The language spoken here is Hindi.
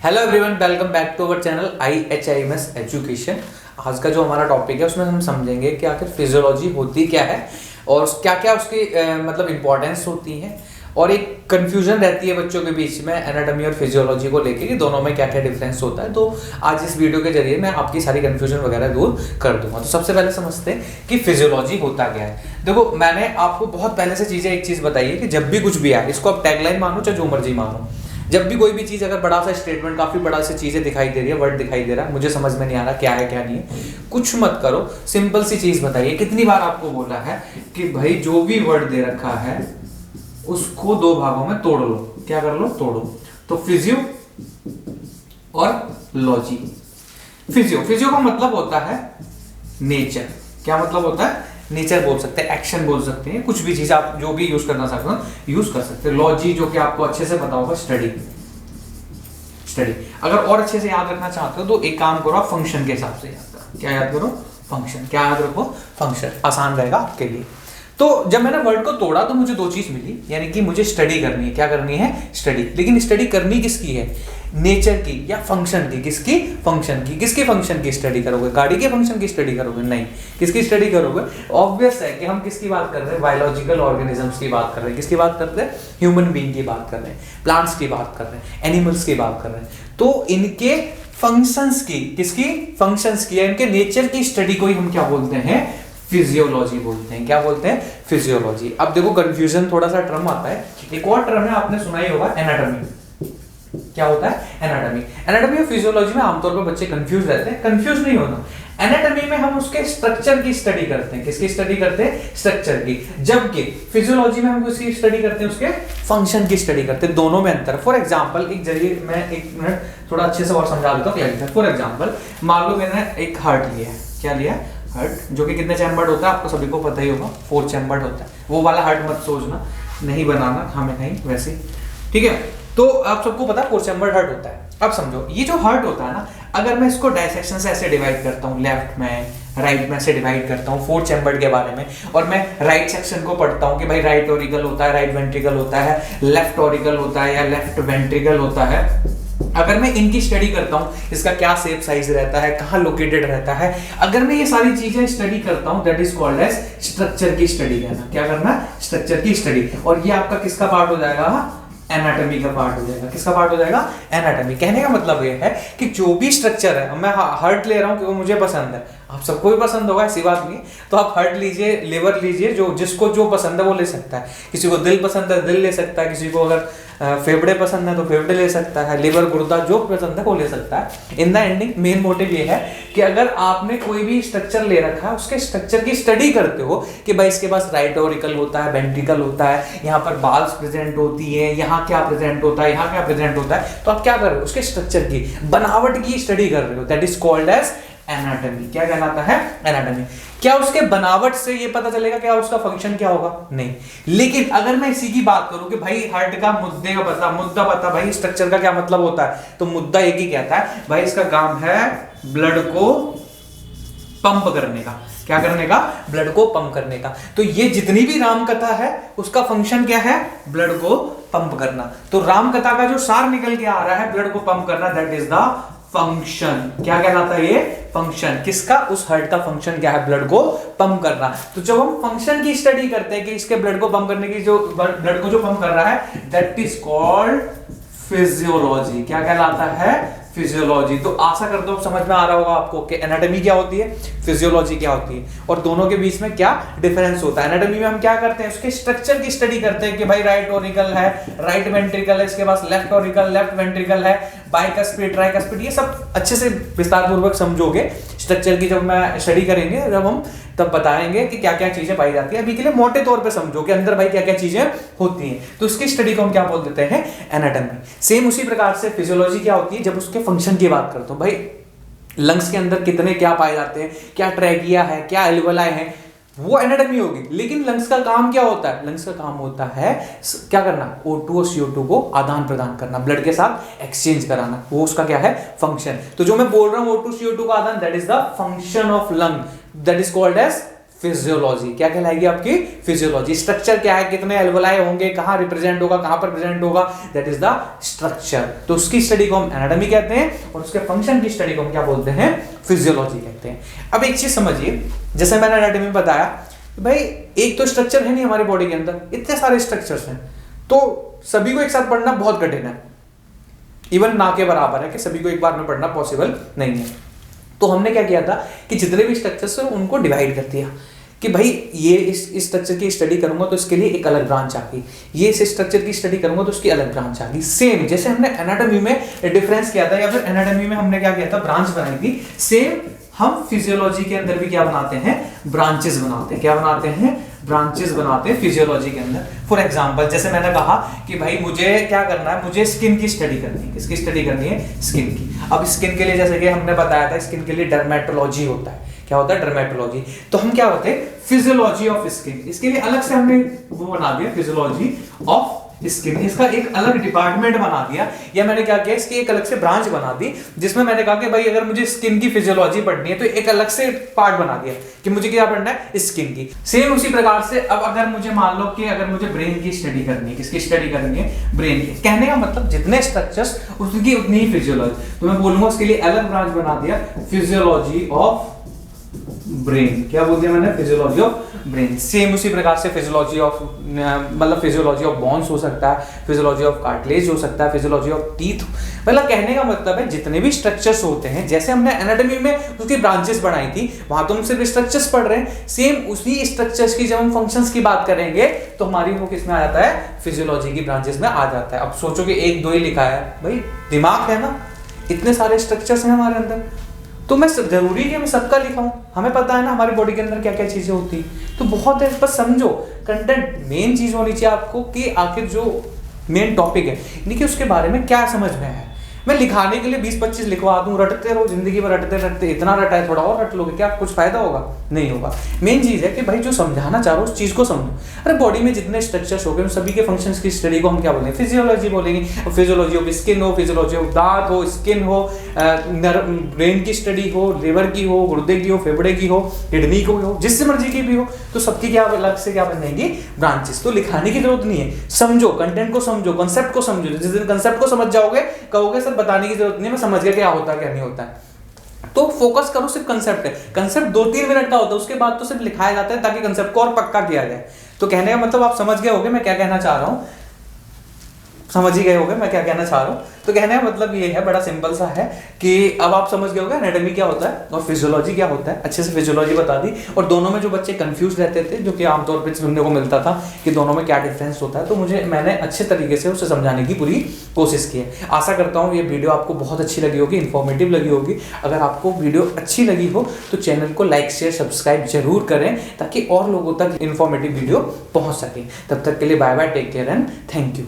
Hello everyone, welcome back to our channel IHIMS education. आज का जो हमारा टॉपिक है उसमें हम समझेंगे कि आखिर फिजियोलॉजी होती क्या है और क्या क्या उसकी मतलब इम्पोर्टेंस होती है, और एक कंफ्यूजन रहती है बच्चों के बीच में एनाटॉमी और फिजियोलॉजी को लेके कि दोनों में क्या क्या डिफरेंस होता है। तो आज इस वीडियो के जरिए मैं आपकी सारी कंफ्यूजन वगैरह दूर कर दूंगा। तो सबसे पहले समझते हैं कि फिजियोलॉजी होता क्या है। देखो, मैंने आपको बहुत पहले से चीज़ें एक चीज़ बताई है कि जब भी कुछ भी आए, इसको आप टैगलाइन मानो चाहे जो मर्जी मानो, जब भी कोई भी चीज़, अगर बड़ा सा स्टेटमेंट, काफ़ी बड़ा सी चीज़ें दिखाई दे रही है, वर्ड दिखाई दे रहा है, मुझे समझ में नहीं आ रहा क्या है क्या नहीं है, कुछ मत करो, सिंपल सी चीज़ बताइए। कितनी बार आपको बोला है कि भाई जो भी वर्ड दे रखा है उसको दो भागों में तोड़ लो। क्या कर लो? तोड़ो। तो फिजियो और लॉजी। फिजियो का मतलब होता है नेचर। क्या मतलब होता है? नेचर बोल सकते हैं, एक्शन बोल सकते हैं, कुछ भी चीज आप जो भी यूज करना चाहते हो यूज कर सकते हैं। लॉजी जो कि आपको अच्छे से पता होगा, स्टडी। अगर और अच्छे से याद रखना चाहते हो तो एक काम करो, आप फंक्शन के हिसाब से याद करो। क्या याद करो? फंक्शन। क्या याद रखो? फंक्शन। आसान रहेगा आपके लिए। तो जब मैंने वर्ड को तोड़ा तो मुझे दो चीज मिली, यानी कि मुझे स्टडी करनी है। क्या करनी है? स्टडी। लेकिन स्टडी करनी किसकी है? नेचर की या फंक्शन की? किसकी? फंक्शन की। किसके फंक्शन की स्टडी करोगे? गाड़ी के फंक्शन की स्टडी करोगे? नहीं। किसकी स्टडी करोगे? ऑब्वियस है कि हम किसकी बात कर रहे हैं? बायोलॉजिकल ऑर्गेनिजम्स की बात कर रहे हैं। किसकी बात कर रहे हैं? ह्यूमन बीइंग की बात कर रहे हैं, प्लांट्स की बात कर रहे हैं, एनिमल्स की बात कर रहे हैं। तो इनके फंक्शंस की, किसकी? फंक्शंस की, इनके नेचर की स्टडी को ही हम क्या बोलते हैं? फिजियोलॉजी बोलते हैं। क्या बोलते हैं? फिजियोलॉजी। अब देखो, कंफ्यूजन थोड़ा सा टर्म आता है। एक और टर्म है, आपने सुना ही होगा, एनाटॉमी। क्या होता है? एनाटॉमी। एनाटॉमी और फिजियोलॉजी में आमतौर पर बच्चे कंफ्यूज रहते हैं। कंफ्यूज नहीं होना। एनाटॉमी में हम उसके स्ट्रक्चर की स्टडी करते हैं। किसकी स्टडी करते हैं? स्ट्रक्चर की। जबकि फिजियोलॉजी में हम उसकी स्टडी करते हैं, उसके फंक्शन की स्टडी करते हैं। दोनों में अंतर। फॉर एग्जांपल, एक जरिए मैं एक मिनट थोड़ा अच्छे से और समझा देता हूँ। फॉर एग्जांपल, मान लो मैंने एक हार्ट लिया है। क्या लिया? हार्ट, जो कि कितने चैम्बर्ड होता है आपको सभी को पता ही होगा, 4 चैम्बर्ड होता है। वो वाला हार्ट मत सोचना, नहीं बनाना हमें कहीं वैसे, ठीक है? तो आप सबको पता है 4 चैम्बर्ड हार्ट होता है। अब समझो, ये जो हार्ट होता है ना, अगर मैं इसको डायसेक्शन से ऐसे डिवाइड करता हूँ, लेफ्ट में राइट में से डिवाइड करता हूँ 4 चैम्बर्ड के बारे में, और मैं राइट सेक्शन को पढ़ता हूँ कि भाई राइट ऑरिकल होता है, राइट वेंट्रिकल होता है, लेफ्ट ऑरिकल होता है या लेफ्ट वेंट्रिकल होता है। अगर मैं इनकी स्टडी करता हूं, इसका क्या शेप साइज रहता है, कहां लोकेटेड रहता है, अगर मैं ये सारी चीजें स्टडी करता हूं, that is called as structure की स्टडी करना। क्या करना? स्ट्रक्चर की स्टडी। और ये आपका किसका पार्ट हो जाएगा? एनाटॉमी का पार्ट हो जाएगा। किसका पार्ट हो जाएगा? एनाटॉमी। कहने का मतलब ये है कि जो भी स्ट्रक्चर है, मैं हार्ट ले रहा हूं क्योंकि मुझे पसंद है, आप सबको भी पसंद होगा, ऐसी बात नहीं। तो आप हार्ट लीजिए, लिवर लीजिए, जो जिसको जो पसंद है वो ले सकता है। किसी को दिल पसंद है, दिल ले सकता है। किसी को अगर फेफड़े पसंद है तो फेफड़े ले सकता है। लिवर, गुर्दा, जो पसंद है वो ले सकता है। In the ending main motive ये है कि अगर आपने कोई भी स्ट्रक्चर ले रखा है, उसके स्ट्रक्चर की स्टडी करते हो कि भाई इसके पास राइट ऑरिकल होता है, वेंट्रिकल होता है, यहाँ पर बाल्स प्रेजेंट होती है, यहाँ क्या प्रेजेंट होता है, यहाँ क्या प्रेजेंट होता है, तो आप क्या कर रहे हो? उसके स्ट्रक्चर की, बनावट की स्टडी कर रहे हो। That is called as anatomy. क्या कहलाता है? एनाटॉमी। क्या उसके बनावट से ये पता चलेगा क्या उसका फंक्शन क्या होगा? नहीं। लेकिन अगर मैं इसी की बात करूं कि भाई हार्ट का मुद्दा पता भाई स्ट्रक्चर का क्या मतलब होता है, तो मुद्दा एक ही कहता है भाई इसका काम है ब्लड को पंप करने का। क्या करने का? ब्लड को पंप करने का। तो ये जितनी भी राम कथा है उसका फंक्शन क्या है? ब्लड को पंप करना। तो राम कथा का जो सार निकल के आ रहा है, ब्लड को पंप करना, दैट इज द फंक्शन। क्या कहलाता है ये? फंक्शन। किसका? उस हार्ट का फंक्शन क्या है? ब्लड को पंप करना। तो जब हम फंक्शन की स्टडी करते हैं कि इसके ब्लड को पंप करने की, जो ब्लड को जो पंप कर रहा है, दैट इज कॉल्ड फिजियोलॉजी। क्या कहलाता है? फिजियोलॉजी। तो आशा करता हूं समझ में आ रहा होगा आपको कि एनाटॉमी क्या होती है, फिजियोलॉजी क्या होती है, और दोनों के बीच में क्या डिफरेंस होता है। एनाटॉमी में हम क्या करते हैं? उसके स्ट्रक्चर की स्टडी करते हैं कि भाई राइट ऑरिकल है, राइट वेंट्रिकल है, इसके पास लेफ्ट ऑरिकल, लेफ्ट वेंट्रिकल है, बाइकस्पिड, ट्राइकस्पिड, ये सब अच्छे से विस्तार पूर्वक समझोगे स्ट्रक्चर की। जब मैं स्टडी करेंगे, जब हम तब बताएंगे कि क्या क्या चीजें पाई जाती है। अभी के लिए मोटे तौर पे समझो कि अंदर भाई क्या क्या चीजें होती हैं। तो उसकी स्टडी को हम क्या बोल देते हैं? एनाटॉमी। सेम उसी प्रकार से फिजियोलॉजी क्या होती है? जब उसके फंक्शन की बात करते हो, भाई लंग्स के अंदर कितने क्या पाए जाते हैं, क्या ट्रैकिया है, क्या एल्वेलाई है, वो एनाटॉमी होगी। लेकिन लंग्स का काम क्या होता है? लंग्स का काम होता है क्या करना? O2 और CO2 को आदान प्रदान करना, ब्लड के साथ एक्सचेंज कराना। वो उसका क्या है? फंक्शन। तो जो मैं बोल रहा हूं O2 CO2 का आदान, that is the function of lung, that is called as physiology. क्या कहलाएगी आपकी? फिजियोलॉजी। स्ट्रक्चर क्या है, कितने एल्वोलाई होंगे, कहाँ रिप्रेजेंट होगा, कहाँ पर प्रेजेंट होगा, दैट इज द स्ट्रक्चर। तो उसकी स्टडी को हम एनाटॉमी कहते हैं और उसके फंक्शन की स्टडी को हम क्या बोलते हैं? फिजियोलॉजी कहते हैं। अब एक चीज समझिए, जैसे मैंने एनाटॉमी में बताया भाई एक तो स्ट्रक्चर है नहीं हमारी बॉडी के अंदर, इतने सारे स्ट्रक्चर्स हैं, तो सभी को एक साथ पढ़ना बहुत कठिन है, इवन ना के बराबर है कि सभी को एक बार में पढ़ना पॉसिबल नहीं है। तो हमने क्या किया था कि जितने भी स्ट्रक्चर्स हैं उनको डिवाइड कर दिया कि भाई ये इस स्ट्रक्चर की स्टडी करूंगा तो इसके लिए एक अलग ब्रांच आ गई, ये इस स्ट्रक्चर की स्टडी करूंगा तो उसकी अलग ब्रांच आ गई। सेम जैसे हमने एनाटॉमी में डिफरेंस किया था या फिर एनाटॉमी में हमने क्या किया था, ब्रांच बनाई थी, सेम हम फिजियोलॉजी के अंदर भी क्या बनाते हैं? ब्रांचेस बनाते हैं। क्या बनाते हैं? ब्रांचेस बनाते हैं फिजियोलॉजी के अंदर। फॉर एग्जांपल जैसे मैंने कहा कि भाई मुझे क्या करना है, मुझे स्किन की स्टडी करनी है। किसकी स्टडी करनी है? स्किन की। अब स्किन के लिए जैसे कि हमने बताया था, स्किन के लिए डर्मेटोलॉजी होता है। क्या होता है? डर्मेटोलॉजी। तो हम क्या होते हैं? Physiology of skin. इसके लिए अलग से हमने वो बना दिया, फिजियोलॉजी ऑफ स्किन। इसका एक अलग डिपार्टमेंट बना दिया, या मैंने क्या किया, इसकी एक अलग से ब्रांच बना दी, जिसमें मैंने कहा कि भाई अगर मुझे स्किन की फिजियोलॉजी पढ़नी है तो एक अलग से पार्ट बना दिया कि मुझे क्या पढ़ना है? स्किन की। सेम उसी प्रकार से अब अगर मुझे मान लो कि अगर मुझे ब्रेन की स्टडी करनी है, किसकी स्टडी करनी है? ब्रेन की। कहने का मतलब जितने स्ट्रक्चर्स उसकी उतनी ही फिजियोलॉजी, तो मैं बोलूंगा उसके लिए अलग ब्रांच बना दिया, फिजियोलॉजी ऑफ ब्रेन। क्या बोल दिया मैंने? Physiology of brain. सेम उसी प्रकार से फिजियोलॉजी ऑफ मतलब फिजियोलॉजी ऑफ बोन्स हो सकता है, फिजियोलॉजी ऑफ कार्टिलेज हो सकता है, फिजियोलॉजी ऑफ टीथ। मतलब कहने का मतलब है जितने भी स्ट्रक्चर्स होते हैं, जैसे हमने एनाटॉमी में उसकी ब्रांचेस बनाई थी, वहां तो हम सिर्फ स्ट्रक्चर्स पढ़ रहे हैं, सेम उसी स्ट्रक्चर्स की जब हम फंक्शंस की बात करेंगे तो हमारी वो किस में आ जाता है? फिजियोलॉजी की ब्रांचेस में आ जाता है। अब सोचो कि एक दो ही लिखा है, भाई दिमाग है ना, इतने सारे स्ट्रक्चर्स हैं हमारे अंदर, तो मैं जरूरी है मैं सबका लिखाऊं? हमें पता है ना हमारी बॉडी के अंदर क्या क्या चीजें होती है, तो बहुत है, बस समझो कंटेंट। मेन चीज होनी चाहिए आपको कि आखिर जो मेन टॉपिक है यानी कि उसके बारे में क्या समझ में है। मैं लिखाने के लिए 20-25 लिखवा दूं, रटते रहो जिंदगी भर, रटते रटते इतना रटा है, थोड़ा और रट लोगे, क्या कुछ फायदा होगा? नहीं होगा। मेन चीज है कि भाई जो समझाना चाह रहा हो उस चीज को समझो। अरे बॉडी में जितने स्ट्रक्चर्स हो गए उन सभी के फंक्शंस की स्टडी को हम क्या बोलेंगे? फिजियोलॉजी बोलेंगे। फिजियोलॉजी ऑफ स्किन हो, फिजियोलॉजी ऑफ दांत हो, स्किन हो, ब्रेन की स्टडी हो, लिवर की हो, गुर्दे की हो, फेफड़े की हो, किडनी की हो, जिससे मर्जी की भी हो, तो सबकी क्या अलग से क्या बन जाएंगी? ब्रांचेस। तो लिखाने की जरूरत नहीं है, समझो कंटेंट को, समझो कंसेप्ट को, समझो। जिस दिन कंसेप्ट को समझ जाओगे कहोगे सर बताने की जरूरत नहीं, मैं समझ गया क्या होता है क्या नहीं होता है। तो फोकस करो सिर्फ कंसेप्ट है। कंसेप्ट 2-3 मिनट का होता है, उसके बाद तो सिर्फ लिखाया जाता है ताकि कंसेप्ट को और पक्का किया जाए। तो कहने का मतलब आप समझ गए होंगे मैं क्या कहना चाह रहा हूं, समझ ही गए होंगे मैं क्या कहना चाह रहा हूँ। तो कहने का मतलब ये है, बड़ा सिंपल सा है कि अब आप समझ गए होंगे एनाटॉमी क्या होता है और फिजियोलॉजी क्या होता है। अच्छे से फिजियोलॉजी बता दी, और दोनों में जो बच्चे कंफ्यूज रहते थे, जो कि आमतौर पर सुनने को मिलता था कि दोनों में क्या डिफरेंस होता है, तो मैंने अच्छे तरीके से उसे समझाने की पूरी कोशिश की है। आशा करता हूँ ये वीडियो आपको बहुत अच्छी लगी होगी, इन्फॉर्मेटिव लगी होगी। अगर आपको वीडियो अच्छी लगी हो तो चैनल को लाइक शेयर सब्सक्राइब जरूर करें ताकि और लोगों तक इन्फॉर्मेटिव वीडियो पहुँच सके। तब तक के लिए bye bye, take care and thank you.